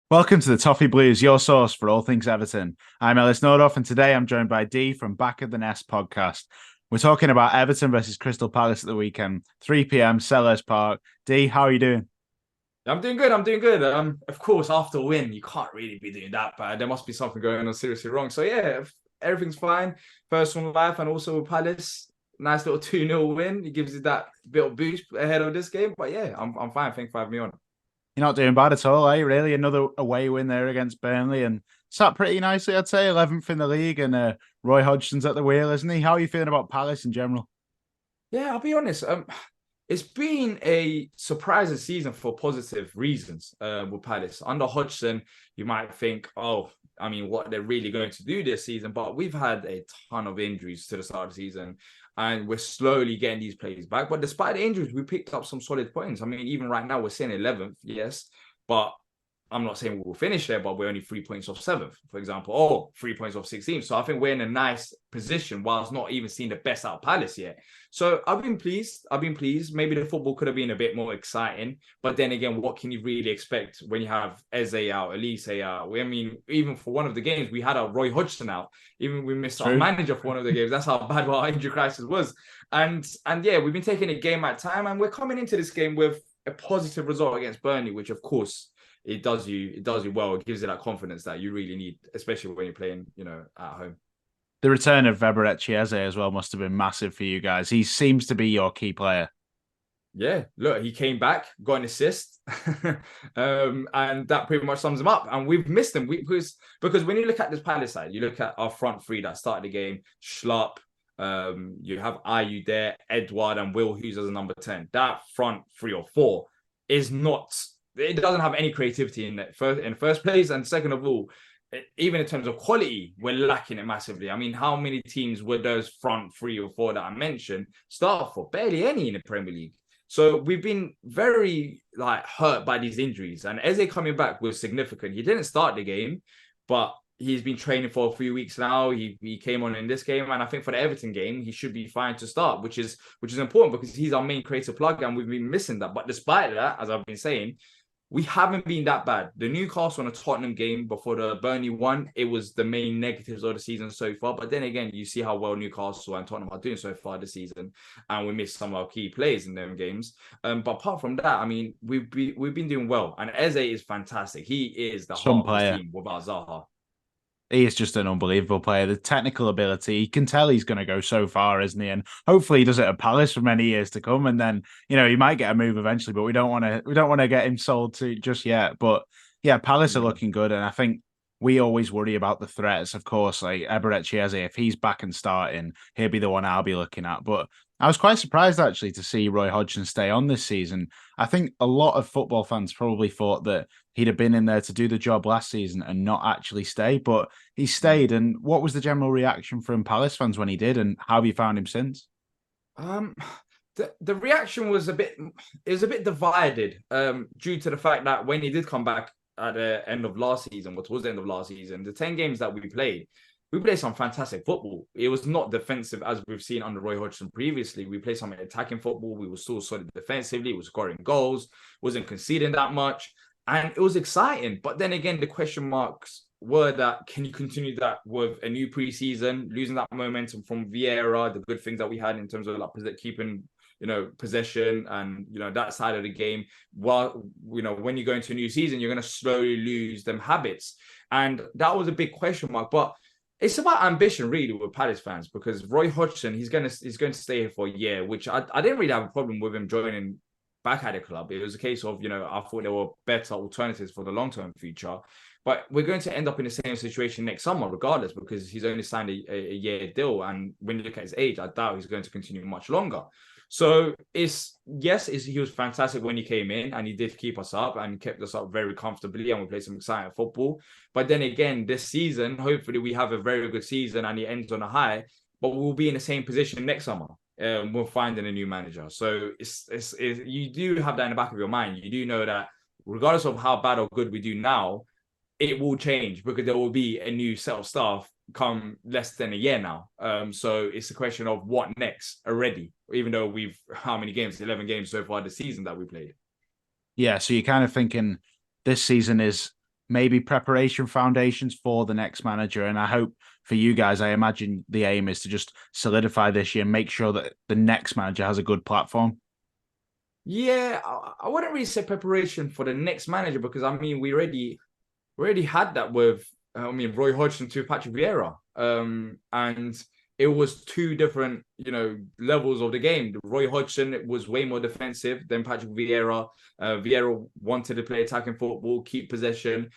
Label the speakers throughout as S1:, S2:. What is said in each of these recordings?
S1: Welcome to the Toffee Blues, your source for all things Everton. I'm Ellis, and today I'm joined by D from Back of the Nest podcast. We're talking about Everton versus Crystal Palace at the weekend, 3 p.m. Sellers Park. D, how are you doing?
S2: I'm doing good. I'm doing good. Of course, after a win, you can't really be doing that bad. There must be something going on seriously wrong. So yeah, everything's fine. First one life, and also with Palace, nice little 2-0 win. It gives you that bit of boost ahead of this game. But yeah, I'm fine. Thanks for having me on.
S1: You're not doing bad at all, are you? Really? Another away win there against Burnley and sat pretty nicely, I'd say. 11th in the league, and Roy Hodgson's at the wheel, isn't he? How are you feeling about Palace in general?
S2: Yeah, I'll be honest. It's been a surprising season for positive reasons. With Palace under Hodgson, you might think, oh, I mean, what they're really going to do this season, but we've had a ton of injuries to the start of the season, and we're slowly getting these players back. But despite the injuries, we picked up some solid points. I mean, even right now, we're saying 11th, yes, but I'm not saying we'll finish there, but we're only 3 points off 7th, for example, or 3 points off 16th. So I think we're in a nice position whilst not even seeing the best out of Palace yet. So I've been pleased. Maybe the football could have been a bit more exciting. But then again, what can you really expect when you have Eze out, Ellis out? I mean, even for one of the games, we had a Roy Hodgson out. Even we missed our
S1: True.
S2: manager for one of the games. That's how bad our injury crisis was. And yeah, we've been taking a game at a time, and we're coming into this game with a positive result against Burnley, which of course it does you well. It gives you that confidence that you really need, especially when you're playing, at home.
S1: The return of Eze as well must have been massive for you guys. He seems to be your key player.
S2: Yeah, look, he came back, got an assist, and that pretty much sums him up. And we've missed him because when you look at this Palace side, you look at our front three that started the game: Schlupp, you have Ayew there, Edouard, and Will Hughes as a number 10. That front three or four is not. It doesn't have any creativity in the first place, and second of all, even in terms of quality, we're lacking it massively. I mean, how many teams would those front three or four that I mentioned start for? Barely any in the Premier League. So we've been very hurt by these injuries, and Eze coming back was significant. He didn't start the game, but he's been training for a few weeks now. He came on in this game, and I think for the Everton game, he should be fine to start, which is important because he's our main creative plug, and we've been missing that. But despite that, as I've been saying, we haven't been that bad. The Newcastle and the Tottenham game before the Burnley one, it was the main negatives of the season so far. But then again, you see how well Newcastle and Tottenham are doing so far this season, and we missed some of our key players in them games. But apart from that, I mean, we've been doing well, and Eze is fantastic. He is the
S1: Some
S2: heart of this
S1: player.
S2: team without Zaha.
S1: He is just an unbelievable player. The technical ability, you can tell he's going to go so far, isn't he? And hopefully he does it at Palace for many years to come. And then, he might get a move eventually, but we don't want to get him sold to just yet. But yeah, Palace are
S2: Yeah.
S1: looking good. And I think we always worry about the threats. Of course, like Eze, if he's back and starting, he'll be the one I'll be looking at. But I was quite surprised actually to see Roy Hodgson stay on this season. I think a lot of football fans probably thought that he'd have been in there to do the job last season and not actually stay, but he stayed. And what was the general reaction from Palace fans when he did, and how have you found him since?
S2: Um, the reaction was a bit divided. Due to the fact that when he did come back at the end of last season, or towards the end of last season, the 10 games that we played some fantastic football. It was not defensive as we've seen under Roy Hodgson previously. We played some attacking football. We were still solid defensively. We were scoring goals, wasn't conceding that much, and it was exciting. But then again, the question marks were that can you continue that with a new preseason, losing that momentum from Vieira, the good things that we had in terms of keeping possession and that side of the game. While when you go into a new season, you're going to slowly lose them habits, and that was a big question mark. But it's about ambition, really, with Palace fans, because Roy Hodgson, he's going to stay here for a year, which I didn't really have a problem with him joining back at the club. It was a case of, I thought there were better alternatives for the long-term future. But we're going to end up in the same situation next summer, regardless, because he's only signed a year deal. And when you look at his age, I doubt he's going to continue much longer. So he was fantastic when he came in, and he did keep us up and kept us up very comfortably, and we played some exciting football. But then again, this season, hopefully we have a very good season and he ends on a high, but we'll be in the same position next summer. We're finding a new manager. So you do have that in the back of your mind. You do know that regardless of how bad or good we do now, it will change because there will be a new set of staff come less than a year now. So it's a question of what next already, even though how many games? 11 games so far this season that we played.
S1: Yeah, so you're kind of thinking this season is maybe preparation foundations for the next manager. And I hope for you guys, I imagine the aim is to just solidify this year, make sure that the next manager has a good platform.
S2: Yeah, I wouldn't really say preparation for the next manager because I mean we already had that with Roy Hodgson to Patrick Vieira. And it was two different, levels of the game. Roy Hodgson was way more defensive than Patrick Vieira. Vieira wanted to play attacking football, keep possession.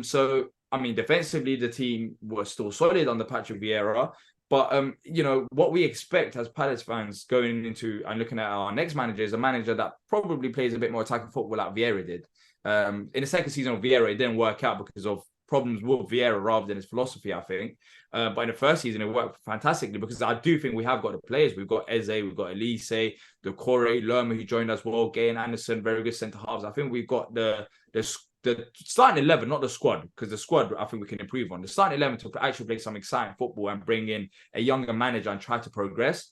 S2: So I mean, defensively, the team was still solid under Patrick Vieira. But what we expect as Palace fans going into and looking at our next manager is a manager that probably plays a bit more attacking football like Vieira did. In the second season of Vieira, it didn't work out because of problems with Vieira rather than his philosophy, I think. But in the first season, it worked fantastically because I do think we have got the players. We've got Eze, we've got Elise, Decore, Lerma, who joined us well, Gay and Anderson, very good centre halves. I think we've got the starting 11, not the squad, because the squad I think we can improve on. The starting 11 to actually play some exciting football and bring in a younger manager and try to progress.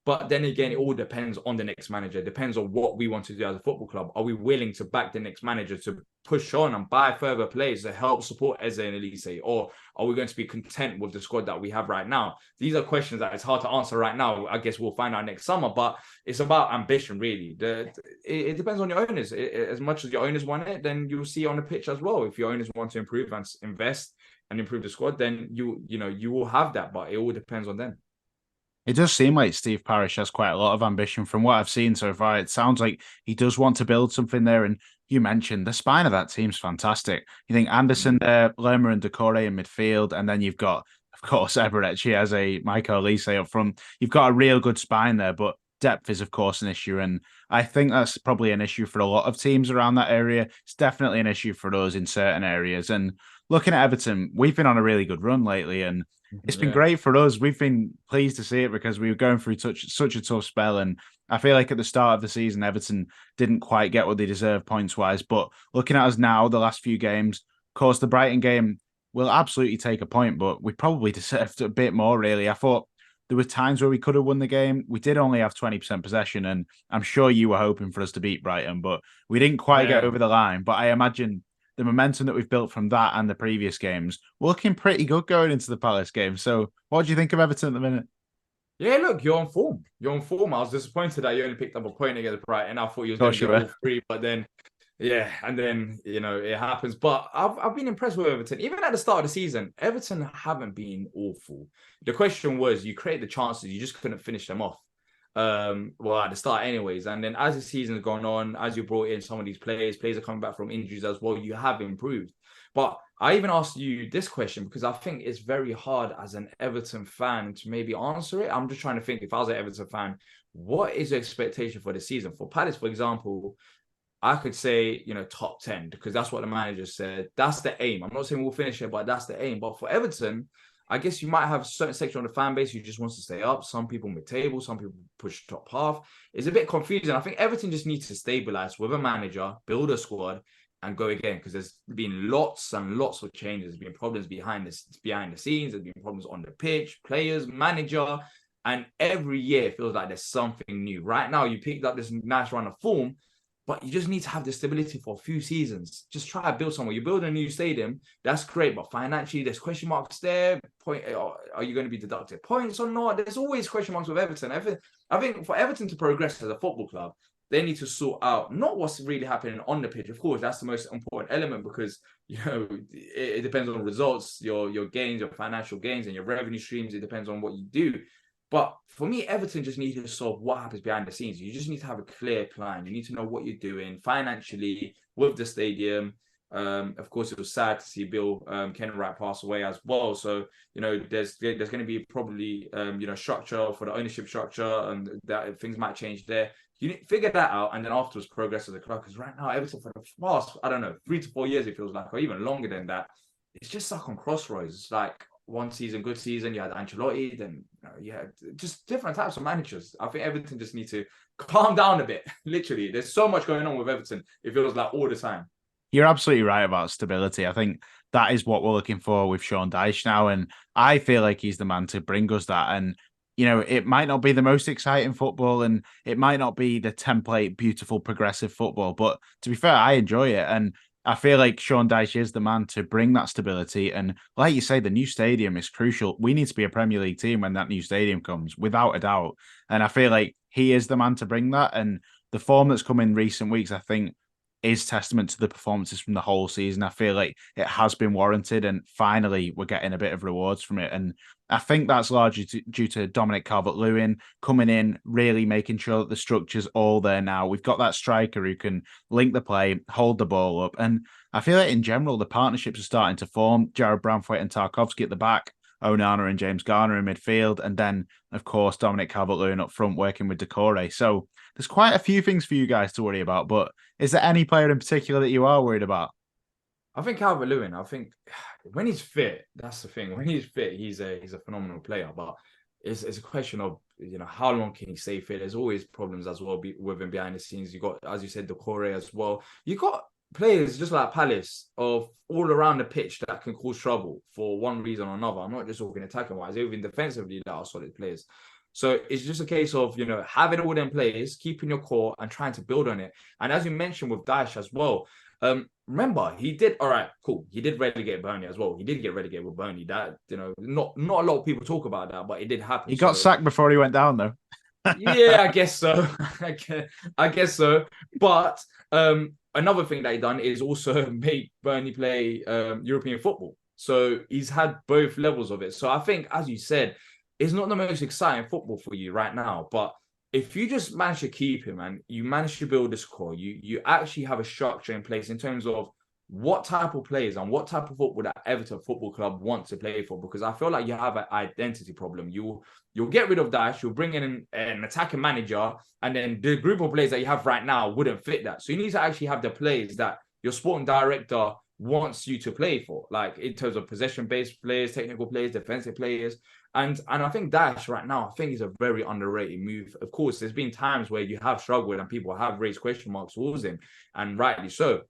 S2: But then again, it all depends on the next manager. It depends on what we want to do as a football club. Are we willing to back the next manager to push on and buy further players to help support Eze and Elise? Or are we going to be content with the squad that we have right now? These are questions that it's hard to answer right now. I guess we'll find out next summer. But it's about ambition, really. It depends on your owners. As much as your owners want it, then you'll see on the pitch as well. If your owners want to improve and invest and improve the squad, then you will have that. But it all depends on them.
S1: It does seem like Steve Parish has quite a lot of ambition from what I've seen so far. It sounds like he does want to build something there. And you mentioned the spine of that team's fantastic. You think Anderson there, Lerma and Decore in midfield, and then you've got, of course, Eberechi as a Michael Elise up front. You've got a real good spine there, but depth is, of course, an issue. And I think that's probably an issue for a lot of teams around that area. It's definitely an issue for us in certain areas. And looking at Everton, we've been on a really good run lately. And it's been great for us. We've been pleased to see it because we were going through such a tough spell. And I feel like at the start of the season, Everton didn't quite get what they deserved points wise. But looking at us now, the last few games, of course, the Brighton game will absolutely take a point, but we probably deserved a bit more, really. I thought there were times where we could have won the game. We did only have 20% possession, and I'm sure you were hoping for us to beat Brighton, but we didn't quite get over the line. But I imagine the momentum that we've built from that and the previous games, we're looking pretty good going into the Palace game. So what do you think of Everton at the minute?
S2: Yeah, look, you're on form. You're on form. I was disappointed that you only picked up a point against Brighton. I thought you was going to get all three, but then, yeah, and then, it happens. But I've been impressed with Everton. Even at the start of the season, Everton haven't been awful. The question was, you create the chances, you just couldn't finish them off. Well, at the start anyways. And then as the season's gone on, as you brought in some of these players are coming back from injuries as well, you have improved. But I even asked you this question because I think it's very hard as an Everton fan to maybe answer it. I'm just trying to think, if I was an Everton fan, what is your expectation for the season? For Palace, for example, I could say, top 10, because that's what the manager said. That's the aim. I'm not saying we'll finish it, but that's the aim. But for Everton, I guess you might have a certain section of the fan base who just wants to stay up. Some people mid-table, some people push top half. It's a bit confusing. I think Everton just needs to stabilize with a manager, build a squad, and go again, because there's been lots and lots of changes. There's been problems behind the scenes. There's been problems on the pitch, players, manager, and every year it feels like there's something new. Right now, you picked up this nice run of form, but you just need to have the stability for a few seasons. Just try to build somewhere. You build a new stadium, that's great, but financially, there's question marks there. Are you going to be deducted points or not? There's always question marks with Everton. I think for Everton to progress as a football club, they need to sort out not what's really happening on the pitch. Of course, that's the most important element because it depends on results, your gains, your financial gains, and your revenue streams. It depends on what you do. But for me, Everton just need to solve what happens behind the scenes. You just need to have a clear plan. You need to know what you're doing financially with the stadium. Of course, it was sad to see Bill Kenwright pass away as well. So, there's going to be probably, structure for the ownership structure, and that things might change there. You need to figure that out, and then afterwards progress as a club. Because right now, Everton for the past, 3 to 4 years, it feels like, or even longer than that, it's just stuck on crossroads. It's like one season, good season, you had Ancelotti, then you had just different types of managers. I think Everton just need to calm down a bit. Literally, there's so much going on with Everton. It feels like all the time.
S1: You're absolutely right about stability. I think that is what we're looking for with Sean Dyche now. And I feel like he's the man to bring us that. And, it might not be the most exciting football and it might not be the template, beautiful, progressive football. But to be fair, I enjoy it. And I feel like Sean Dyche is the man to bring that stability. And like you say, the new stadium is crucial. We need to be a Premier League team when that new stadium comes, without a doubt. And I feel like he is the man to bring that. And the form that's come in recent weeks, I think, is testament to the performances from the whole season. I feel like it has been warranted, and finally we're getting a bit of rewards from it. And I think that's largely due to Dominic Calvert-Lewin coming in, really making sure that the structure's all there now. We've got that striker who can link the play, hold the ball up. And I feel like in general, the partnerships are starting to form. Jared Branthwaite and Tarkovsky at the back, Onana and James Garner in midfield, and then, of course, Dominic Calvert-Lewin up front working with Decore. So there's quite a few things for you guys to worry about, but is there any player in particular that you are worried about?
S2: I think Calvert-Lewin, I think when he's fit, that's the thing. When he's fit, he's a phenomenal player. But it's a question of, how long can he stay fit? There's always problems as well with him behind the scenes. You got, as you said, Decore as well. You got players just like Palace of all around the pitch that can cause trouble for one reason or another. I'm not just talking attacking wise, even defensively that are solid players. So it's just a case of, having all them players, keeping your core and trying to build on it. And as you mentioned with Daesh as well, remember, he did, all right, cool. He did relegate Burnley as well. He did get relegated with Burnley. That, not a lot of people talk about that, but it did happen.
S1: He got sacked before he went down, though.
S2: Yeah, I guess so. I guess so. But another thing that he done is also make Burnley play European football. So he's had both levels of it. So I think, as you said, it's not the most exciting football for you right now. But if you just manage to keep him and you manage to build this core, you actually have a structure in place in terms of what type of players and what type of football that Everton Football Club wants to play for. Because I feel like you have an identity problem. You'll get rid of Daesh, you'll bring in an attacking manager, and then the group of players that you have right now wouldn't fit that. So you need to actually have the players that your sporting director wants you to play for, like in terms of possession-based players, technical players, defensive players. And I think Daesh right now, I think is a very underrated move. Of course, there's been times where you have struggled and people have raised question marks towards him, and rightly so.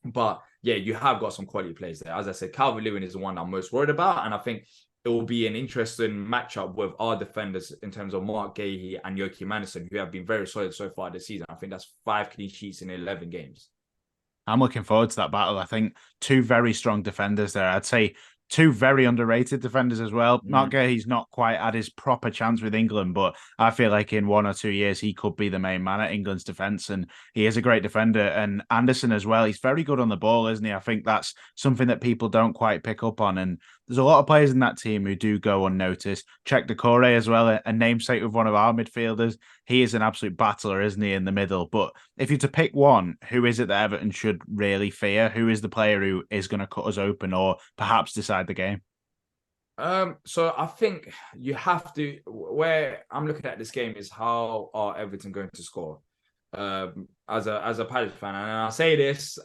S2: But yeah, you have got some quality players there. As I said, Calvert-Lewin is the one I'm most worried about, and I think it will be an interesting matchup with our defenders in terms of Mark Gahey and Yoki Madison, who have been very solid so far this season. I think that's 5 clean sheets in 11 games.
S1: I'm looking forward to that battle. I think two very strong defenders there. I'd say two very underrated defenders as well. Mark Gahey's not quite had his proper chance with England, but I feel like in 1 or 2 years he could be the main man at England's defence, and he is a great defender. And Anderson as well, he's very good on the ball, isn't he? I think that's something that people don't quite pick up on, and there's a lot of players in that team who do go unnoticed. Check Decore as well, a namesake of one of our midfielders. He is an absolute battler, isn't he, in the middle? But if you're to pick one, who is it that Everton should really fear? Who is the player who is going to cut us open or perhaps decide the game?
S2: So I think you have to, where I'm looking at this game is how are Everton going to score? As a Palace fan, and I say this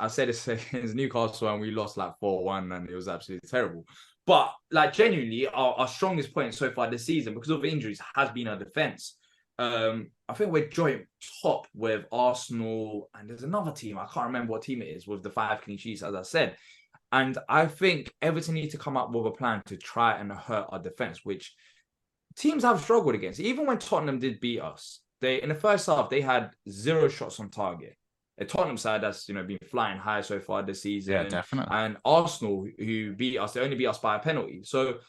S2: against Newcastle and we lost like 4-1 and it was absolutely terrible. But like genuinely, our strongest point so far this season, because of injuries, has been our defense. I think we're joint top with Arsenal, and there's another team, I can't remember what team it is, with the 5 clean sheets, as I said. And I think Everton need to come up with a plan to try and hurt our defense, which teams have struggled against. Even when Tottenham did beat us, they in the first half they had 0 shots on target. A Tottenham side that's been flying high so far this season.
S1: Yeah, definitely.
S2: And Arsenal, who beat us, they only beat us by a penalty. So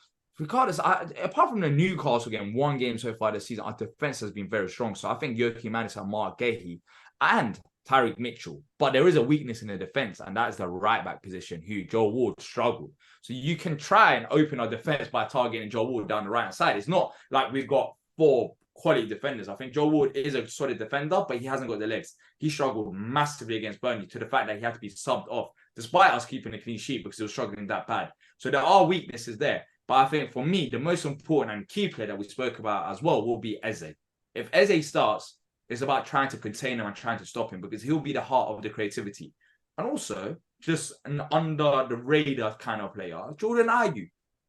S2: regardless, apart from the Newcastle game, 1 game so far this season, our defense has been very strong. So I think Yoki Madison, Mark Gahey, and Tyreek Mitchell. But there is a weakness in the defense, and that is the right back position, who Joe Ward struggled. So you can try and open our defense by targeting Joe Ward down the right side. It's not like we've got 4 quality defenders. I think Joe Ward is a solid defender, but he hasn't got the legs. He struggled massively against Burnley to the fact that he had to be subbed off, despite us keeping a clean sheet because he was struggling that bad. So there are weaknesses there. But I think for me, the most important and key player that we spoke about as well will be Eze. If Eze starts, it's about trying to contain him and trying to stop him, because he'll be the heart of the creativity. And also, just an under the radar kind of player, Jordan Ayew.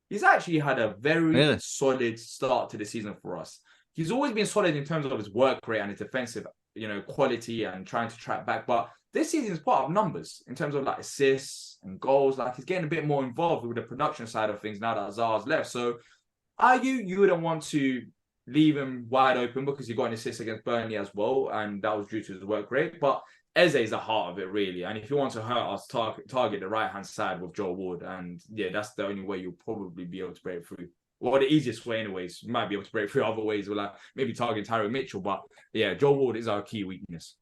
S2: He's actually had a very solid start to the season for us. He's always been solid in terms of his work rate and his defensive, quality and trying to track back. But this season is part of numbers in terms of like assists and goals. Like he's getting a bit more involved with the production side of things now that Zaha's left. So Ayew, you wouldn't want to leave him wide open because he got an assist against Burnley as well, and that was due to his work rate. But Eze is the heart of it, really. And if you want to hurt us, target the right hand side with Joe Ward. And yeah, that's the only way you'll probably be able to break through. Well, the easiest way, anyways. You might be able to break through other ways, like maybe target Tyron Mitchell. But yeah, Joe Ward is our key weakness.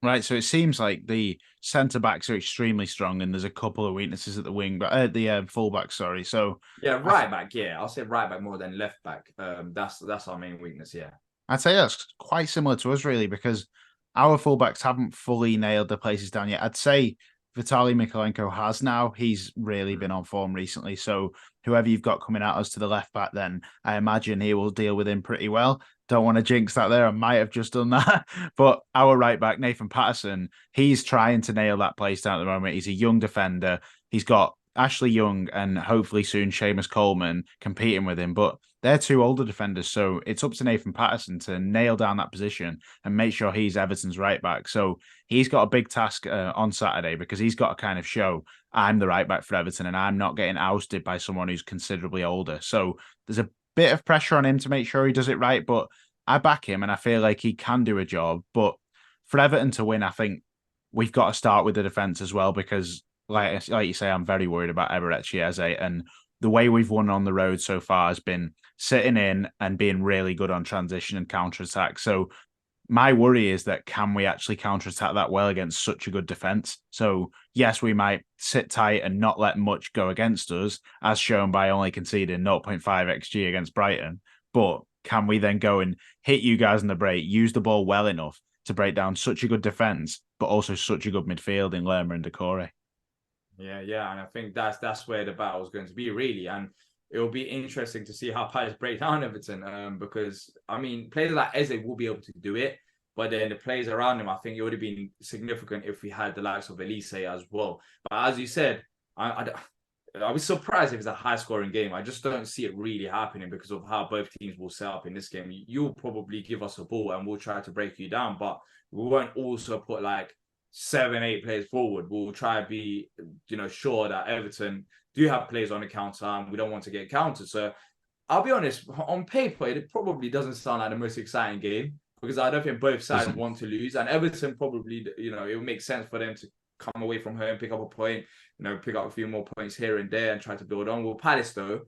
S1: Right, so it seems like the centre backs are extremely strong, and there's a couple of weaknesses at the wing, but the full back. Sorry, so
S2: Yeah,
S1: I th-
S2: right back. Yeah, I'll say right back more than left back. That's our main weakness. Yeah.
S1: I'd say that's quite similar to us, really, because our fullbacks haven't fully nailed their places down yet. I'd say Vitaly Mikolenko has now. He's really been on form recently. So whoever you've got coming at us to the left back, then I imagine he will deal with him pretty well. Don't want to jinx that there. I might have just done that. But our right back, Nathan Patterson, he's trying to nail that place down at the moment. He's a young defender. He's got Ashley Young and hopefully soon Seamus Coleman competing with him. But they're two older defenders, so it's up to Nathan Patterson to nail down that position and make sure he's Everton's right back. So he's got a big task on Saturday because he's got to kind of show I'm the right back for Everton and I'm not getting ousted by someone who's considerably older. So there's a bit of pressure on him to make sure he does it right, but I back him and I feel like he can do a job. But for Everton to win, I think we've got to start with the defence as well because, like you say, I'm very worried about Everett Chiese, and the way we've won on the road so far has been sitting in and being really good on transition and counter attack. So my worry is that can we actually counter attack that well against such a good defense? So yes, we might sit tight and not let much go against us, as shown by only conceding 0.5 xg against Brighton. But can we then go and hit you guys in the break, use the ball well enough to break down such a good defense, but also such a good midfield in Lerma and Decore?
S2: Yeah, and I think that's where the battle is going to be, really. And it will be interesting to see how Palace break down Everton, because I mean, players like Eze will be able to do it, but then the players around him, I think it would have been significant if we had the likes of Elise as well. But as you said, I was surprised if it's a high-scoring game. I just don't see it really happening because of how both teams will set up in this game. You'll probably give us a ball and we'll try to break you down, but we won't also put like 7, 8 players forward. We'll try to be, sure that Everton do have players on the counter and we don't want to get countered. So I'll be honest, on paper, it probably doesn't sound like the most exciting game because I don't think both sides want to lose. And Everton probably, it would make sense for them to come away from home, pick up a point, pick up a few more points here and there and try to build on. Well, Palace, though,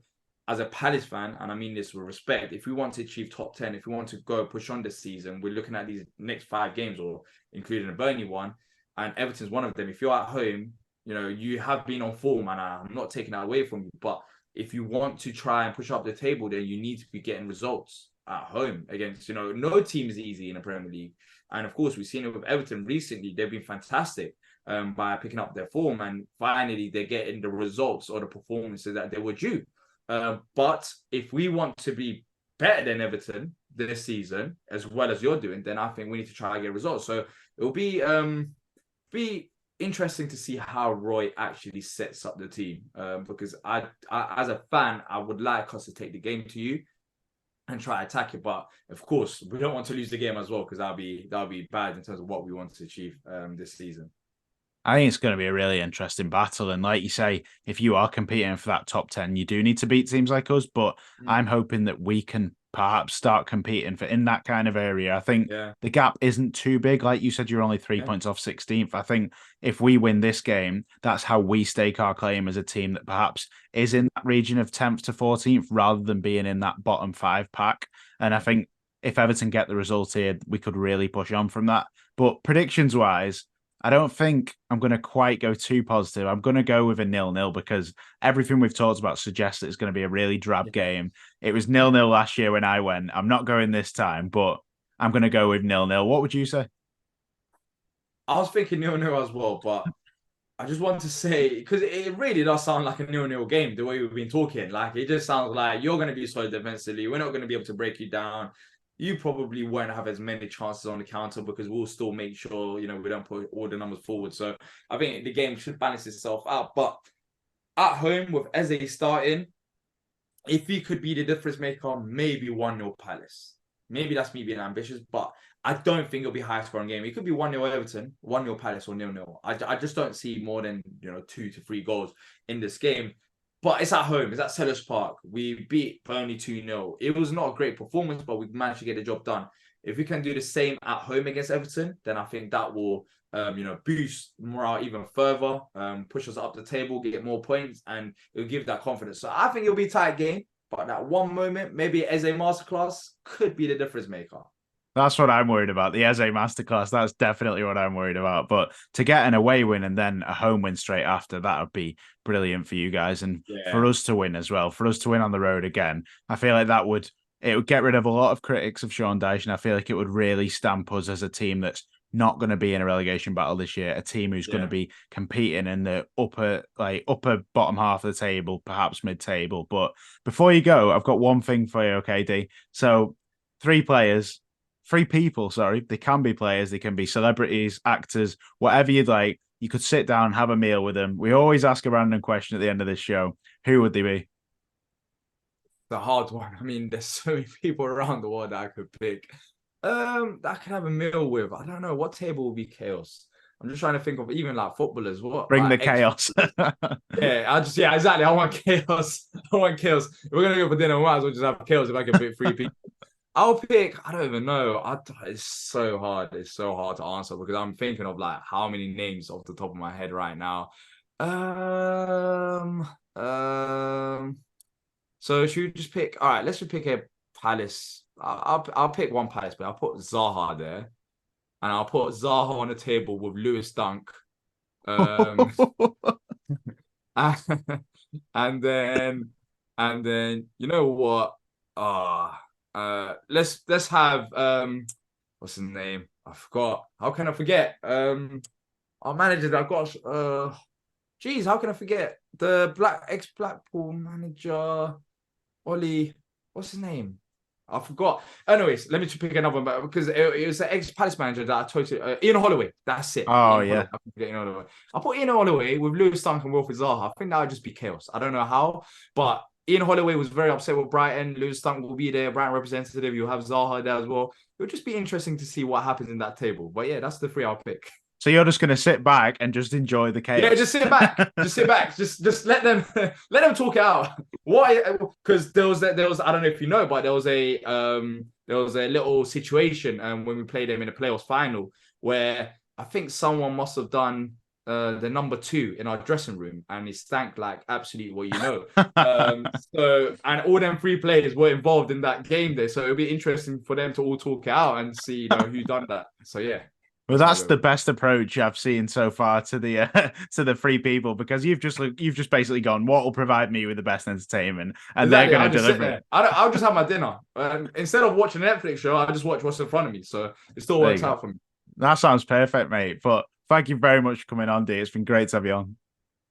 S2: as a Palace fan, and I mean this with respect, if we want to achieve top 10, if we want to go push on this season, we're looking at these next 5 games, or including the Burnley one, and Everton's one of them. If you're at home, you have been on form, and I'm not taking that away from you, but if you want to try and push up the table, then you need to be getting results at home against, no team is easy in the Premier League. And of course, we've seen it with Everton recently. They've been fantastic by picking up their form, and finally they're getting the results or the performances that they were due. But if we want to be better than Everton this season, as well as you're doing, then I think we need to try and get results. So it will be interesting to see how Roy actually sets up the team, because I as a fan, I would like us to take the game to you and try to attack it, but of course we don't want to lose the game as well, because that'll be bad in terms of what we want to achieve this season.
S1: I think it's going to be a really interesting battle. And like you say, if you are competing for that top 10, you do need to beat teams like us. But I'm hoping that we can perhaps start competing for in that kind of area. I think the gap isn't too big. Like you said, you're only 3 points off 16th. I think if we win this game, that's how we stake our claim as a team that perhaps is in that region of 10th to 14th rather than being in that bottom 5 pack. And I think if Everton get the result here, we could really push on from that. But predictions wise, I don't think I'm going to quite go too positive. I'm going to go with a 0-0 because everything we've talked about suggests that it's going to be a really drab game. It was 0-0 last year when I went. I'm not going this time, but I'm going to go with 0-0. What would you say?
S2: I was thinking 0-0 as well, but I just want to say, because it really does sound like a 0-0 game, the way we've been talking. Like, it just sounds like you're going to be solid defensively. We're not going to be able to break you down. You probably won't have as many chances on the counter because we'll still make sure, we don't put all the numbers forward. So I think the game should balance itself out. But at home with Eze starting, if he could be the difference maker, maybe 1-0 Palace. Maybe that's me being ambitious, but I don't think it'll be a high scoring game. It could be 1-0 Everton, 1-0 Palace, or 0-0. I just don't see more than 2 to 3 goals in this game. But it's at home. It's at Selhurst Park. We beat Burnley 2-0. It was not a great performance, but we managed to get the job done. If we can do the same at home against Everton, then I think that will boost morale even further, push us up the table, get more points, and it'll give that confidence. So I think it'll be a tight game, but that one moment, maybe as a masterclass, could be the difference maker.
S1: That's what I'm worried about. The Eze masterclass, that's definitely what I'm worried about. But to get an away win and then a home win straight after, that would be brilliant for you guys. And for
S2: Yeah.
S1: us to win as well, for us to win on the road again, I feel like it would get rid of a lot of critics of Sean Dyche. And I feel like it would really stamp us as a team that's not going to be in a relegation battle this year, a team who's going to be competing in the upper bottom half of the table, perhaps mid-table. But before you go, I've got one thing for you, okay, D? So three people, sorry. They can be players, they can be celebrities, actors, whatever you'd like. You could sit down, have a meal with them. We always ask a random question at the end of this show. Who would they be?
S2: The hard one. I mean, there's so many people around the world that I could pick. That I could have a meal with. I don't know what table would be chaos. I'm just trying to think of even like footballers. What
S1: Bring
S2: like
S1: the chaos.
S2: yeah, exactly. I want chaos. I want chaos. If we're gonna go for dinner, we might as well just have chaos if I can pick three people. I'll pick. I don't even know. It's so hard. It's so hard to answer because I'm thinking of like how many names off the top of my head right now. Um. Um. So should we just pick? All right, let's just pick a Palace. I'll pick one Palace, but I'll put Zaha there, and I'll put Zaha on the table with Lewis Dunk. Um. and then you know what? Let's have what's his name? I forgot. How can I forget? Our manager that I've got geez, how can I forget? The ex-Blackpool manager, Ollie, what's his name? I forgot. Anyways, let me just pick another one because it was the ex-Palace manager that I totally Ian Holloway. That's it.
S1: Oh,
S2: Ian
S1: yeah.
S2: Holloway. I forget Ian Holloway. I'll put Ian Holloway with Lewis Dunk and Wilfried Zaha. I think that would just be chaos. I don't know how, but Ian Holloway was very upset with Brighton. Lewis Dunk will be there, Brighton representative. You'll have Zaha there as well. It'll just be interesting to see what happens in that table. But yeah, that's the three I'll pick.
S1: So you're just going to sit back and just enjoy the chaos.
S2: Yeah, just sit back. Just sit back. Just let them talk it out. Why? Because there was I don't know if you know, but there was a little situation when we played them in a playoffs final where I think someone must have done the number 2 in our dressing room and it stank like absolutely what you know. So and all them 3 players were involved in that game there. So it'll be interesting for them to all talk it out and see who done that. So yeah.
S1: Well, that's the best approach I've seen so far to the to the 3 people because you've just basically gone, what will provide me with the best entertainment, and
S2: exactly.
S1: they're going to deliver it.
S2: I'll just have my dinner instead of watching a Netflix show. I just watch what's in front of me, so it still works out for me.
S1: That sounds perfect, mate. But thank you very much for coming on, D. It's been great to have you on.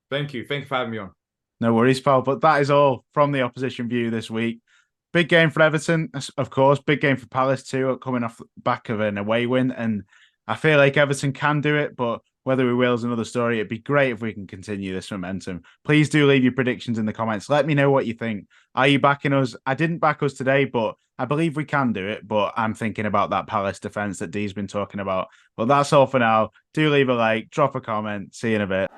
S2: Thank you for having me on.
S1: No worries, pal. But that is all from the opposition view this week. Big game for Everton, of course. Big game for Palace too, coming off the back of an away win. And I feel like Everton can do it, but whether we will is another story. It'd be great if we can continue this momentum. Please do leave your predictions in the comments. Let me know what you think. Are you backing us? I didn't back us today, but I believe we can do it. But I'm thinking about that Palace defense that D's been talking about. But that's all for now. Do leave a like, drop a comment. See you in a bit.